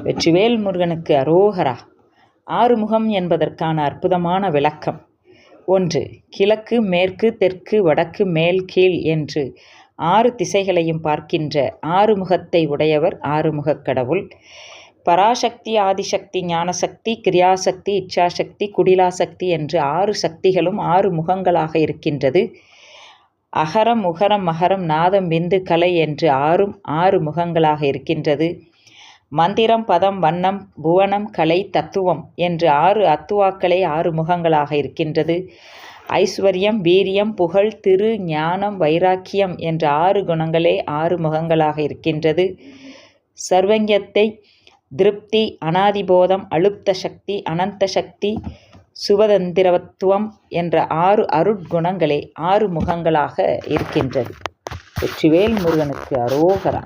வெற்றிவேல் முருகனுக்கு அரோகரா. ஆறுமுகம் என்பதற்கான அற்புதமான விளக்கம். 1. கிழக்கு, மேற்கு, தெற்கு, வடக்கு, மேல், கீழ் என்று 6 திசைகளையும் பார்க்கின்ற ஆறுமுகத்தை உடையவர் ஆறுமுகக் கடவுள். பராசக்தி, ஆதிசக்தி, ஞானசக்தி, கிரியாசக்தி, இச்சாசக்தி, குடிலாசக்தி என்று 6 சக்திகளும் 6 முகங்களாக இருக்கின்றது. அகரம், உகரம், மகரம், நாதம், விந்து, கலை என்று 6 முகங்களாக இருக்கின்றது. மந்திரம், பதம், வண்ணம், புவனம், கலை, தத்துவம் என்று 6 அத்துவாக்களே 6 முகங்களாக இருக்கின்றது. ஐஸ்வர்யம், வீரியம், புகழ், திரு, ஞானம், வைராக்கியம் என்ற 6 குணங்களே 6 முகங்களாக இருக்கின்றது. சர்வஞத்தை, திருப்தி, அனாதிபோதம், அலுப்த சக்தி, அனந்த சக்தி, சுபதந்திரத்துவம் என்ற 6 அருட்குணங்களே 6 முகங்களாக இருக்கின்றது. வெற்றிவேல் முருகனுக்கு அரோகரா.